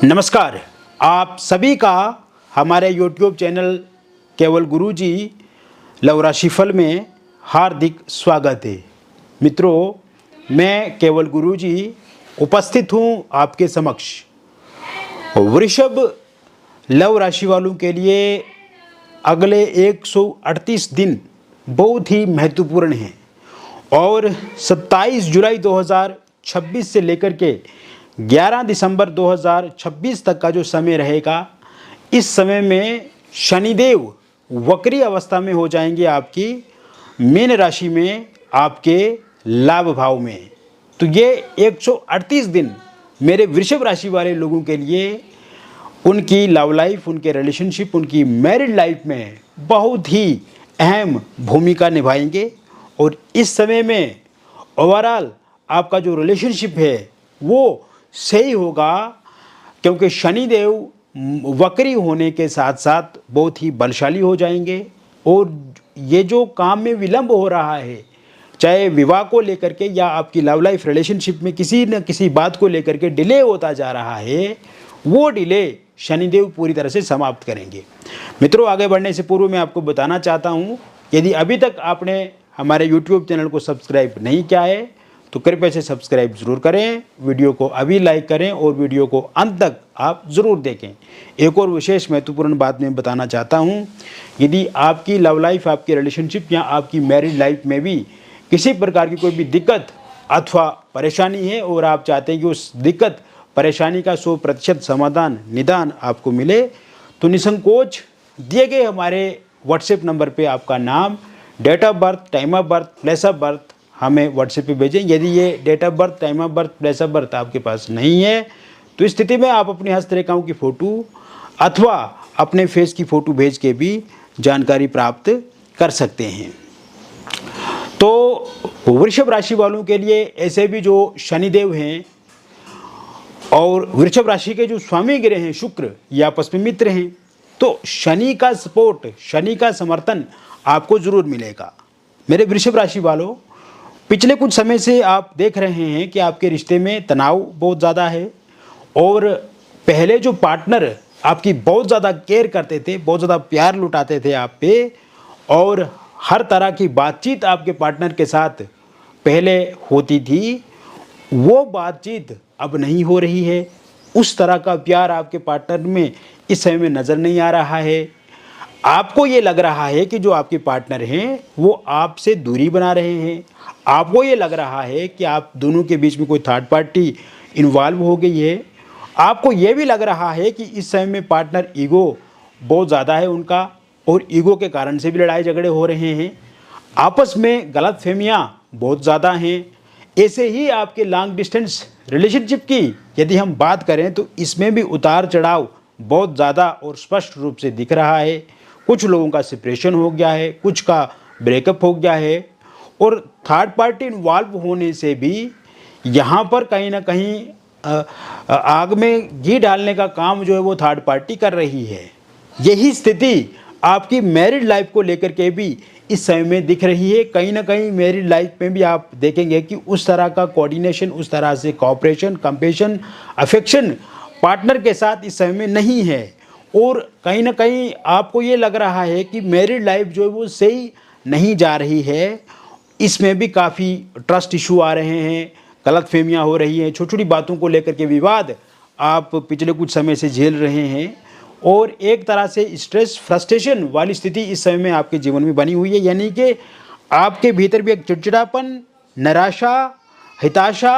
नमस्कार। आप सभी का हमारे YouTube चैनल केवल गुरुजी लव राशिफल में हार्दिक स्वागत है। मित्रों, मैं केवल गुरुजी उपस्थित हूँ आपके समक्ष। वृषभ लव राशि वालों के लिए अगले 138 दिन बहुत ही महत्वपूर्ण हैं और 27 जुलाई 2026 से लेकर के 11 दिसंबर 2026 तक का जो समय रहेगा, इस समय में शनिदेव वक्री अवस्था में हो जाएंगे आपकी मीन राशि में, आपके लाभ भाव में। तो ये 138 दिन मेरे वृषभ राशि वाले लोगों के लिए उनकी लव लाइफ, उनके रिलेशनशिप, उनकी मैरिड लाइफ में बहुत ही अहम भूमिका निभाएंगे। और इस समय में ओवरऑल आपका जो रिलेशनशिप है वो सही होगा, क्योंकि शनिदेव वक्री होने के साथ साथ बहुत ही बलशाली हो जाएंगे। और ये जो काम में विलंब हो रहा है, चाहे विवाह को लेकर के या आपकी लव लाइफ रिलेशनशिप में किसी न किसी बात को लेकर के डिले होता जा रहा है, वो डिले शनिदेव पूरी तरह से समाप्त करेंगे। मित्रों, आगे बढ़ने से पूर्व मैं आपको बताना चाहता हूँ, यदि अभी तक आपने हमारे YouTube चैनल को सब्सक्राइब नहीं किया है तो कृपया से सब्सक्राइब ज़रूर करें, वीडियो को अभी लाइक करें और वीडियो को अंत तक आप ज़रूर देखें। एक और विशेष महत्वपूर्ण बात मैं बताना चाहता हूं, यदि आपकी लव लाइफ, आपकी रिलेशनशिप या आपकी मैरिड लाइफ में भी किसी प्रकार की कोई भी दिक्कत अथवा परेशानी है और आप चाहते हैं कि उस दिक्कत परेशानी का 100% समाधान, निदान आपको मिले, तो निसंकोच दिए गए हमारे व्हाट्सएप नंबर पर आपका नाम, date of birth, time of birth, place of birth हमें व्हाट्सएप पे भेजें। यदि ये date of birth, time of birth, place of birth आपके पास नहीं है तो इस स्थिति में आप अपनी हस्तरेखाओं की फ़ोटो अथवा अपने फेस की फ़ोटो भेज के भी जानकारी प्राप्त कर सकते हैं। तो वृषभ राशि वालों के लिए ऐसे भी जो शनिदेव हैं और वृषभ राशि के जो स्वामी ग्रह हैं शुक्र, ये आपस में मित्र हैं, तो शनि का सपोर्ट, शनि का समर्थन आपको ज़रूर मिलेगा। मेरे वृषभ राशि वालों, पिछले कुछ समय से आप देख रहे हैं कि आपके रिश्ते में तनाव बहुत ज़्यादा है और पहले जो पार्टनर आपकी बहुत ज़्यादा केयर करते थे, बहुत ज़्यादा प्यार लुटाते थे आप पे और हर तरह की बातचीत आपके पार्टनर के साथ पहले होती थी, वो बातचीत अब नहीं हो रही है। उस तरह का प्यार आपके पार्टनर में इस समय में नज़र नहीं आ रहा है। आपको ये लग रहा है कि जो आपके पार्टनर हैं वो आपसे दूरी बना रहे हैं। आपको ये लग रहा है कि आप दोनों के बीच में कोई थर्ड पार्टी इन्वॉल्व हो गई है। आपको ये भी लग रहा है कि इस समय में पार्टनर ईगो बहुत ज़्यादा है उनका और ईगो के कारण से भी लड़ाई झगड़े हो रहे हैं। आपस में गलतफहमियां बहुत ज़्यादा हैं। ऐसे ही आपके लॉन्ग डिस्टेंस रिलेशनशिप की यदि हम बात करें तो इसमें भी उतार चढ़ाव बहुत ज़्यादा और स्पष्ट रूप से दिख रहा है। कुछ लोगों का सेपरेशन हो गया है, कुछ का ब्रेकअप हो गया है और थर्ड पार्टी इन्वॉल्व होने से भी यहाँ पर कहीं ना कहीं आग में घी डालने का काम जो है वो थर्ड पार्टी कर रही है। यही स्थिति आपकी मैरिड लाइफ को लेकर के भी इस समय में दिख रही है। कहीं ना कहीं मैरिड लाइफ में भी आप देखेंगे कि उस तरह का कोऑर्डिनेशन, उस तरह से कोऑपरेशन, कंपेशन, अफेक्शन पार्टनर के साथ इस समय में नहीं है और कहीं ना कहीं आपको ये लग रहा है कि मैरिड लाइफ जो है वो सही नहीं जा रही है। इसमें भी काफ़ी ट्रस्ट इशू आ रहे हैं, गलतफहमियां हो रही हैं, छोटी छोटी बातों को लेकर के विवाद आप पिछले कुछ समय से झेल रहे हैं और एक तरह से स्ट्रेस, फ्रस्ट्रेशन वाली स्थिति इस समय में आपके जीवन में बनी हुई है। यानी कि आपके भीतर भी एक चिड़चिड़ापन, निराशा, हताशा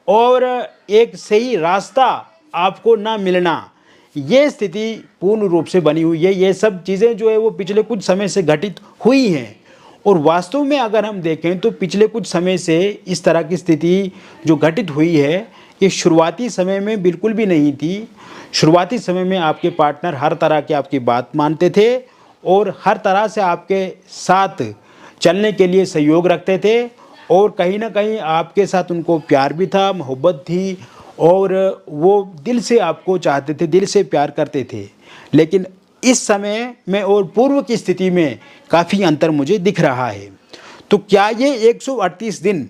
और एक सही रास्ता आपको ना मिलना, ये स्थिति पूर्ण रूप से बनी हुई है। ये सब चीज़ें जो है वो पिछले कुछ समय से घटित हुई हैं और वास्तव में अगर हम देखें तो पिछले कुछ समय से इस तरह की स्थिति जो घटित हुई है, ये शुरुआती समय में बिल्कुल भी नहीं थी। शुरुआती समय में आपके पार्टनर हर तरह की आपकी बात मानते थे और हर तरह से आपके साथ चलने के लिए सहयोग रखते थे और कहीं ना कहीं आपके साथ उनको प्यार भी था, मोहब्बत थी और वो दिल से आपको चाहते थे, दिल से प्यार करते थे। लेकिन इस समय में और पूर्व की स्थिति में काफ़ी अंतर मुझे दिख रहा है। तो क्या ये 138 दिन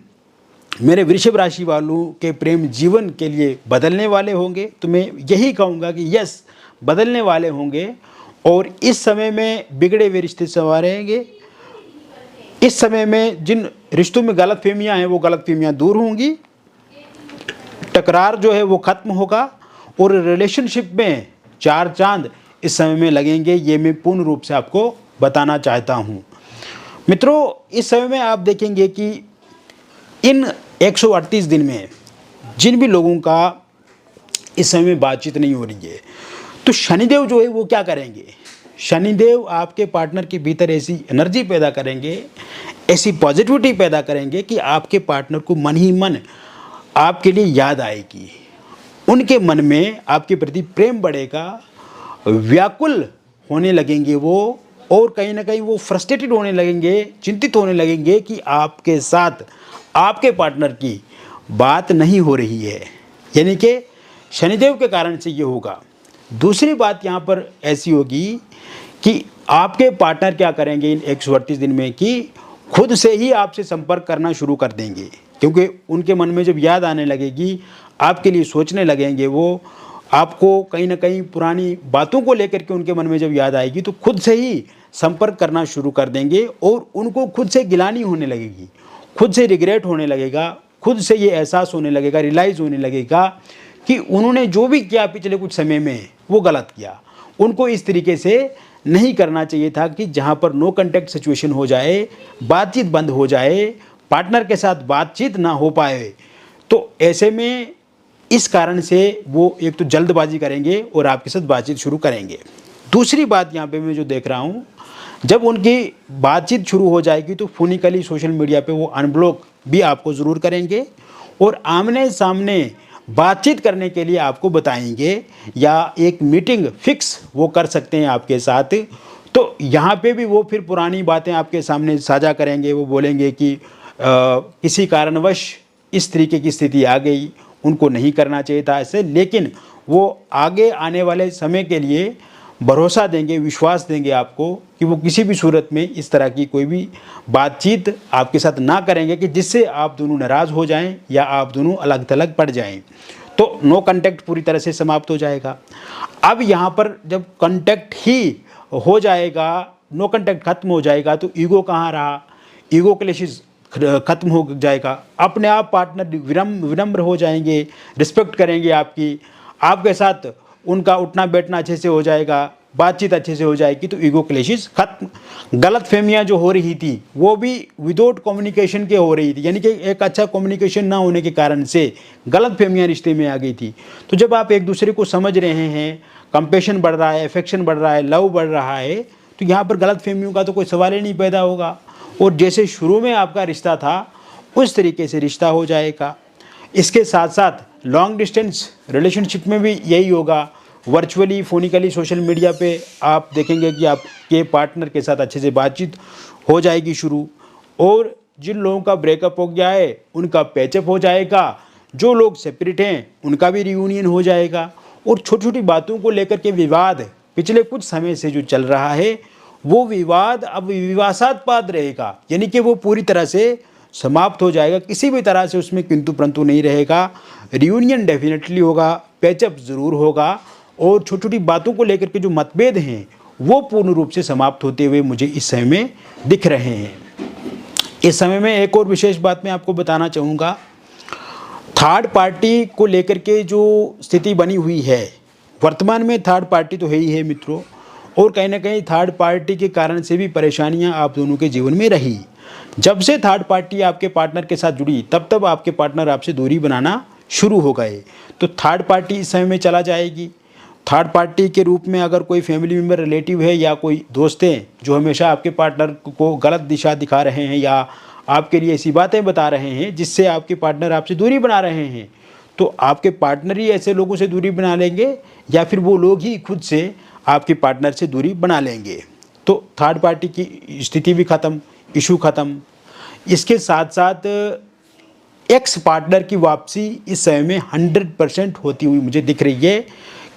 मेरे वृषभ राशि वालों के प्रेम जीवन के लिए बदलने वाले होंगे। तो मैं यही कहूँगा कि यस, बदलने वाले होंगे और इस समय में बिगड़े हुए रिश्ते संवारेंगे। इस समय में जिन रिश्तों में गलतफहमियां हैं वो गलतफहमियां दूर होंगी, टकरार जो है वो खत्म होगा और रिलेशनशिप में चार चांद इस समय में लगेंगे। ये मैं पूर्ण रूप से आपको बताना चाहता हूँ। मित्रों, इस समय में आप देखेंगे कि इन 138 दिन में जिन भी लोगों का इस समय में बातचीत नहीं हो रही है, तो शनिदेव जो है वो क्या करेंगे, शनिदेव आपके पार्टनर के भीतर ऐसी एनर्जी पैदा करेंगे, ऐसी पॉजिटिविटी पैदा करेंगे कि आपके पार्टनर को मन ही मन आपके लिए याद आएगी। उनके मन में आपके प्रति प्रेम बढ़ेगा, व्याकुल होने लगेंगे वो, और कहीं ना कहीं वो फ्रस्ट्रेटेड होने लगेंगे, चिंतित होने लगेंगे कि आपके साथ आपके पार्टनर की बात नहीं हो रही है, यानी कि शनिदेव के कारण से ये होगा। दूसरी बात यहाँ पर ऐसी होगी कि आपके पार्टनर क्या करेंगे इन 138 दिन में कि खुद से ही आपसे संपर्क करना शुरू कर देंगे, क्योंकि उनके मन में जब याद आने लगेगी, आपके लिए सोचने लगेंगे वो, आपको कहीं ना कहीं पुरानी बातों को लेकर के उनके मन में जब याद आएगी तो खुद से ही संपर्क करना शुरू कर देंगे और उनको खुद से गिलानी होने लगेगी, खुद से रिग्रेट होने लगेगा, खुद से ये एहसास होने लगेगा, रियलाइज़ होने लगेगा कि उन्होंने जो भी किया पिछले कुछ समय में वो गलत किया। उनको इस तरीके से नहीं करना चाहिए था कि जहाँ पर नो कॉन्टैक्ट सिचुएशन हो जाए, बातचीत बंद हो जाए, पार्टनर के साथ बातचीत ना हो पाए। तो ऐसे में इस कारण से वो एक तो जल्दबाजी करेंगे और आपके साथ बातचीत शुरू करेंगे। दूसरी बात यहाँ पे मैं जो देख रहा हूँ, जब उनकी बातचीत शुरू हो जाएगी तो फोनिकली सोशल मीडिया पे वो अनब्लॉक भी आपको ज़रूर करेंगे और आमने सामने बातचीत करने के लिए आपको बताएंगे या एक मीटिंग फिक्स वो कर सकते हैं आपके साथ। तो यहाँ पे भी वो फिर पुरानी बातें आपके सामने साझा करेंगे। वो बोलेंगे कि किसी कारणवश इस तरीके की स्थिति आ गई, उनको नहीं करना चाहिए था ऐसे, लेकिन वो आगे आने वाले समय के लिए भरोसा देंगे, विश्वास देंगे आपको कि वो किसी भी सूरत में इस तरह की कोई भी बातचीत आपके साथ ना करेंगे कि जिससे आप दोनों नाराज़ हो जाएं या आप दोनों अलग थलग पड़ जाएं। तो नो कांटेक्ट पूरी तरह से समाप्त हो जाएगा। अब यहाँ पर जब कांटेक्ट ही हो जाएगा, नो कांटेक्ट खत्म हो जाएगा, तो ईगो कहाँ रहा, ईगो क्लैशेस खत्म हो जाएगा। अपने आप पार्टनर विनम्र हो जाएंगे, रिस्पेक्ट करेंगे आपकी, आपके साथ उनका उठना बैठना अच्छे से हो जाएगा, बातचीत अच्छे से हो जाएगी। तो ईगो क्लैशेस खत्म। गलत फहमियाँ जो हो रही थी वो भी विदाउट कम्युनिकेशन के हो रही थी, यानी कि एक अच्छा कम्युनिकेशन ना होने के कारण से गलत फहमियाँ रिश्ते में आ गई थी। तो जब आप एक दूसरे को समझ रहे हैं, कंपैशन बढ़ रहा है, अफेक्शन बढ़ रहा है, लव बढ़ रहा है, तो यहाँ पर गलत फहमियों का तो कोई सवाल ही नहीं पैदा होगा और जैसे शुरू में आपका रिश्ता था उस तरीके से रिश्ता हो जाएगा। इसके साथ साथ लॉन्ग डिस्टेंस रिलेशनशिप में भी यही होगा। वर्चुअली फोनिकली सोशल मीडिया पे आप देखेंगे कि आपके पार्टनर के साथ अच्छे से बातचीत हो जाएगी शुरू, और जिन लोगों का ब्रेकअप हो गया है उनका पैचअप हो जाएगा, जो लोग सेपरेट हैं उनका भी रियूनियन हो जाएगा। और छोटी छोटी बातों को लेकर के विवाद पिछले कुछ समय से जो चल रहा है वो विवाद अब विवादास्पद रहेगा, यानी कि वो पूरी तरह से समाप्त हो जाएगा। किसी भी तरह से उसमें किंतु परंतु नहीं रहेगा। रियूनियन डेफिनेटली होगा, पैचअप ज़रूर होगा और छोटी छोटी बातों को लेकर के जो मतभेद हैं वो पूर्ण रूप से समाप्त होते हुए मुझे इस समय में दिख रहे हैं। इस समय में एक और विशेष बात मैं आपको बताना चाहूँगा। थर्ड पार्टी को लेकर के जो स्थिति बनी हुई है, वर्तमान में थर्ड पार्टी तो है ही है मित्रों, और कहीं ना कहीं थर्ड पार्टी के कारण से भी परेशानियां आप दोनों के जीवन में रही। जब से थर्ड पार्टी आपके पार्टनर के साथ जुड़ी तब तब आपके पार्टनर आपसे दूरी बनाना शुरू हो गए। तो थर्ड पार्टी इस समय में चला जाएगी। थर्ड पार्टी के रूप में अगर कोई फैमिली मेम्बर, रिलेटिव है या कोई दोस्त हैं जो हमेशा आपके पार्टनर को गलत दिशा दिखा रहे हैं या आपके लिए ऐसी बातें बता रहे हैं जिससे आपके पार्टनर आपसे दूरी बना रहे हैं, तो आपके पार्टनर ही ऐसे लोगों से दूरी बना लेंगे या फिर वो लोग ही खुद से आपके पार्टनर से दूरी बना लेंगे। तो थर्ड पार्टी की स्थिति भी ख़त्म, इशू ख़त्म। इसके साथ साथ एक्स पार्टनर की वापसी इस समय में 100% होती हुई मुझे दिख रही है,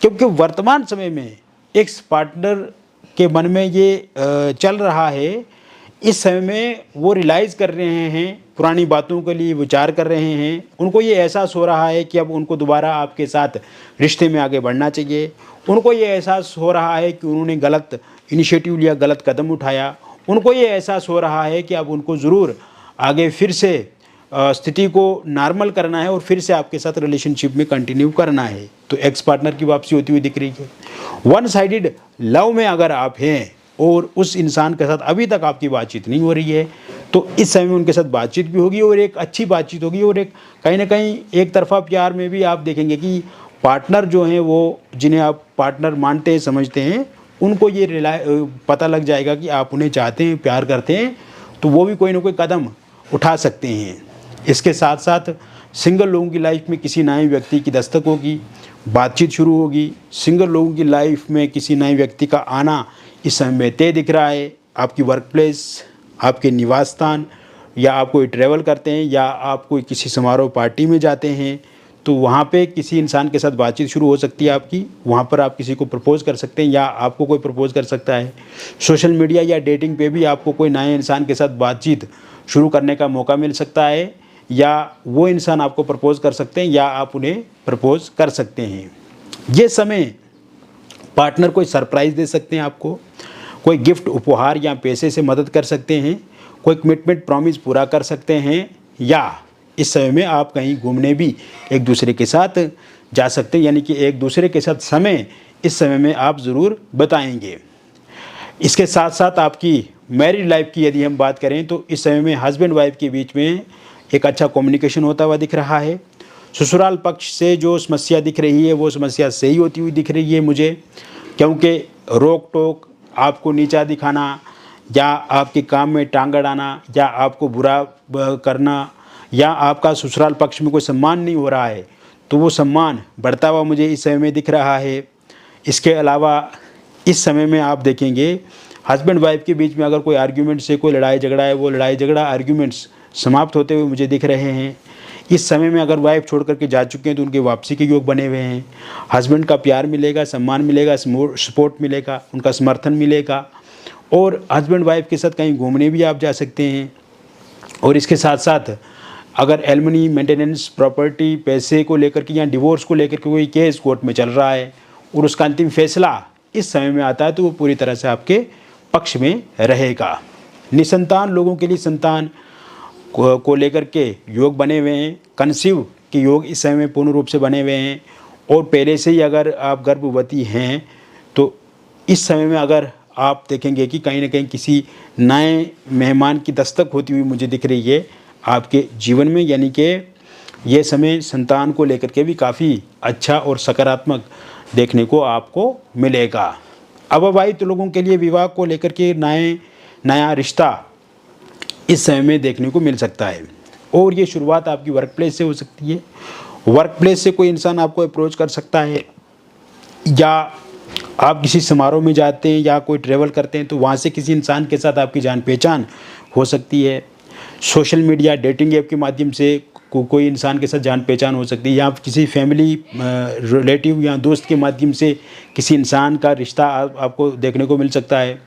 क्योंकि वर्तमान समय में एक्स पार्टनर के मन में ये चल रहा है इस समय में वो रियलाइज़ कर रहे हैं, पुरानी बातों के लिए विचार कर रहे हैं, उनको ये एहसास हो रहा है कि अब उनको दोबारा आपके साथ रिश्ते में आगे बढ़ना चाहिए। उनको ये एहसास हो रहा है कि उन्होंने गलत इनिशिएटिव लिया, गलत कदम उठाया। उनको ये एहसास हो रहा है कि अब उनको ज़रूर आगे फिर से स्थिति को नॉर्मल करना है और फिर से आपके साथ रिलेशनशिप में कंटिन्यू करना है। तो एक्स पार्टनर की वापसी होती हुई दिख रही है। वन साइडेड लव में अगर आप हैं और उस इंसान के साथ अभी तक आपकी बातचीत नहीं हो रही है, तो इस समय में उनके साथ बातचीत भी होगी और एक अच्छी बातचीत होगी। और एक कहीं ना कहीं एक तरफा प्यार में भी आप देखेंगे कि पार्टनर जो हैं, वो जिन्हें आप पार्टनर मानते हैं, समझते हैं, उनको ये पता लग जाएगा कि आप उन्हें चाहते हैं, प्यार करते हैं, तो वो भी कोई ना कोई कदम उठा सकते हैं। इसके साथ साथ सिंगल लोगों की लाइफ में किसी नए व्यक्ति की दस्तक होगी, बातचीत शुरू होगी। सिंगल लोगों की लाइफ में किसी नए व्यक्ति का आना इस समय में तय दिख रहा है। आपकी वर्क प्लेस, आपके निवास स्थान, या आप कोई ट्रैवल करते हैं या आप कोई किसी समारोह पार्टी में जाते हैं, तो वहाँ पे किसी इंसान के साथ बातचीत शुरू हो सकती है आपकी। वहाँ पर आप किसी को प्रपोज़ कर सकते हैं या आपको कोई प्रपोज़ कर सकता है। सोशल मीडिया या डेटिंग पे भी आपको कोई नए इंसान के साथ बातचीत शुरू करने का मौका मिल सकता है, या वो इंसान आपको प्रपोज़ कर सकते हैं या आप उन्हें प्रपोज़ कर सकते हैं। ये समय पार्टनर कोई सरप्राइज़ दे सकते हैं आपको, कोई गिफ्ट, उपहार या पैसे से मदद कर सकते हैं, कोई कमिटमेंट, प्रॉमिस पूरा कर सकते हैं, या इस समय में आप कहीं घूमने भी एक दूसरे के साथ जा सकते हैं। यानी कि एक दूसरे के साथ समय इस समय में आप ज़रूर बताएंगे। इसके साथ साथ आपकी मैरिड लाइफ की यदि हम बात करें, तो इस समय में हस्बैंड वाइफ के बीच में एक अच्छा कम्युनिकेशन होता हुआ दिख रहा है। ससुराल पक्ष से जो समस्या दिख रही है, वो समस्या सही होती हुई दिख रही है मुझे, क्योंकि रोक टोक, आपको नीचा दिखाना, या आपके काम में टांग अड़ाना, या आपको बुरा करना, या आपका ससुराल पक्ष में कोई सम्मान नहीं हो रहा है, तो वो सम्मान बढ़ता हुआ मुझे इस समय में दिख रहा है। इसके अलावा इस समय में आप देखेंगे हस्बैंड वाइफ के बीच में अगर कोई आर्ग्यूमेंट से कोई लड़ाई झगड़ा है, वो लड़ाई झगड़ा आर्ग्यूमेंट्स समाप्त होते हुए मुझे दिख रहे हैं। इस समय में अगर वाइफ छोड़ करके जा चुके हैं, तो उनके वापसी के योग बने हुए हैं। हस्बैंड का प्यार मिलेगा, सम्मान मिलेगा, सपोर्ट मिलेगा, उनका समर्थन मिलेगा, और हस्बैंड वाइफ के साथ कहीं घूमने भी आप जा सकते हैं। और इसके साथ साथ अगर एलिमनी, मेंटेनेंस, प्रॉपर्टी, पैसे को लेकर के या डिवोर्स को लेकर के कोई केस कोर्ट में चल रहा है और उसका अंतिम फैसला इस समय में आता है, तो वो पूरी तरह से आपके पक्ष में रहेगा। निसंतान लोगों के लिए संतान को लेकर के योग बने हुए हैं। कंसीव के योग इस समय में पूर्ण रूप से बने हुए हैं। और पहले से ही अगर आप गर्भवती हैं, तो इस समय में अगर आप देखेंगे कि कहीं ना कहीं किसी नए मेहमान की दस्तक होती हुई मुझे दिख रही है आपके जीवन में। यानी कि ये समय संतान को लेकर के भी काफ़ी अच्छा और सकारात्मक देखने को आपको मिलेगा। अविवाहित लोगों के लिए विवाह को लेकर के नया रिश्ता इस समय में देखने को मिल सकता है। और ये शुरुआत आपकी वर्क प्लेस से हो सकती है। वर्क प्लेस से कोई इंसान आपको अप्रोच कर सकता है, या आप किसी समारोह में जाते हैं या कोई ट्रैवल करते हैं, तो वहाँ से किसी इंसान के साथ आपकी जान पहचान हो सकती है। सोशल मीडिया, डेटिंग ऐप के माध्यम से कोई इंसान के साथ जान पहचान हो सकती है, या किसी फैमिली, रिलेटिव या दोस्त के माध्यम से किसी इंसान का रिश्ता आपको देखने को मिल सकता है।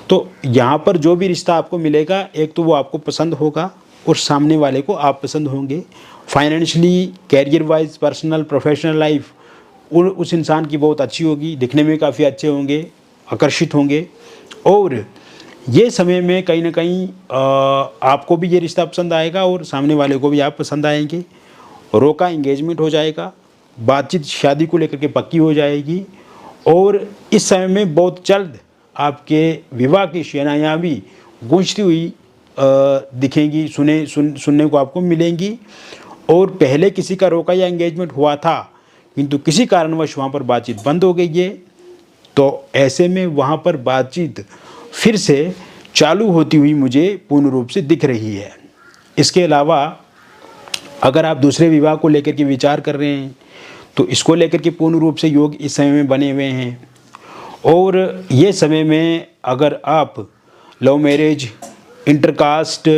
तो यहाँ पर जो भी रिश्ता आपको मिलेगा, एक तो वो आपको पसंद होगा और सामने वाले को आप पसंद होंगे। Financially, career wise, personal, professional life उस इंसान की बहुत अच्छी होगी, दिखने में काफ़ी अच्छे होंगे, आकर्षित होंगे। और ये समय में कहीं ना कहीं आपको भी ये रिश्ता पसंद आएगा और सामने वाले को भी आप पसंद आएंगे। रोका एंगेजमेंट हो जाएगा, बातचीत शादी को लेकर के पक्की हो जाएगी। और इस समय में बहुत जल्द आपके विवाह की शहनाइयाँ भी गूंजती हुई दिखेंगी, सुनने को आपको मिलेंगी। और पहले किसी का रोका या एंगेजमेंट हुआ था, किंतु किसी कारणवश वहाँ पर बातचीत बंद हो गई है, तो ऐसे में वहाँ पर बातचीत फिर से चालू होती हुई मुझे पूर्ण रूप से दिख रही है। इसके अलावा अगर आप दूसरे विवाह को लेकर के विचार कर रहे हैं, तो इसको लेकर के पूर्ण रूप से योग इस समय में बने हुए हैं। और ये समय में अगर आप love marriage, intercaste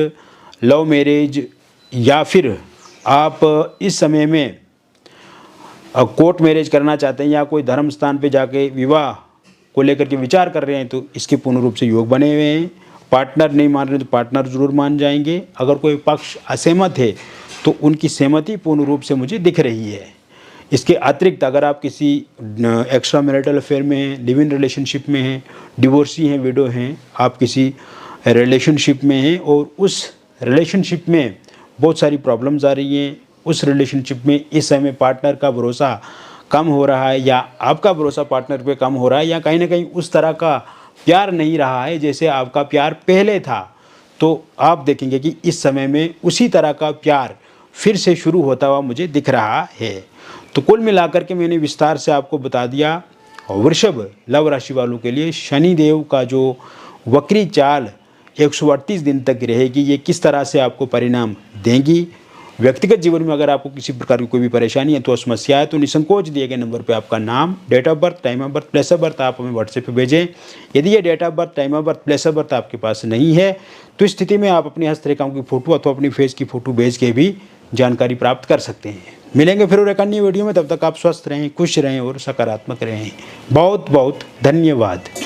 love marriage, या फिर आप इस समय में कोर्ट मैरिज करना चाहते हैं या कोई धर्म स्थान पे जाके विवाह को लेकर के विचार कर रहे हैं, तो इसके पूर्ण रूप से योग बने हुए हैं। पार्टनर नहीं मान रहे तो पार्टनर ज़रूर मान जाएंगे। अगर कोई पक्ष असहमत है तो उनकी सहमति पूर्ण रूप से मुझे दिख रही है। इसके अतिरिक्त अगर आप किसी एक्स्ट्रा मैरिटल अफेयर में हैं, लिव इन रिलेशनशिप में हैं, डिवोर्सी हैं, विडो हैं, आप किसी रिलेशनशिप में हैं और उस रिलेशनशिप में बहुत सारी प्रॉब्लम्स आ रही हैं, उस रिलेशनशिप में इस समय पार्टनर का भरोसा कम हो रहा है या आपका भरोसा पार्टनर पे कम हो रहा है या कहीं ना कहीं उस तरह का प्यार नहीं रहा है जैसे आपका प्यार पहले था, तो आप देखेंगे कि इस समय में उसी तरह का प्यार फिर से शुरू होता हुआ मुझे दिख रहा है। तो कुल मिलाकर के मैंने विस्तार से आपको बता दिया वृषभ लव राशि वालों के लिए शनि देव का जो वक्री चाल 138 दिन तक रहेगी, ये किस तरह से आपको परिणाम देंगी। व्यक्तिगत जीवन में अगर आपको किसी प्रकार की कोई भी परेशानी है तो समस्या है तो निसंकोच दिए गए नंबर पे आपका नाम, date of birth, time of birth, place of birth आप हमें व्हाट्सएप पे भेजें। यदि ये date of birth, time of birth, place of birth आपके पास नहीं है तो इस स्थिति में आप अपनी हस्तरेखाओं की फ़ोटो अथवा अपनी फेस की फ़ोटो भेज के भी जानकारी प्राप्त कर सकते हैं। मिलेंगे फिर एक अन्य वीडियो में, तब तक आप स्वस्थ रहें, खुश रहें और सकारात्मक रहें। बहुत बहुत धन्यवाद।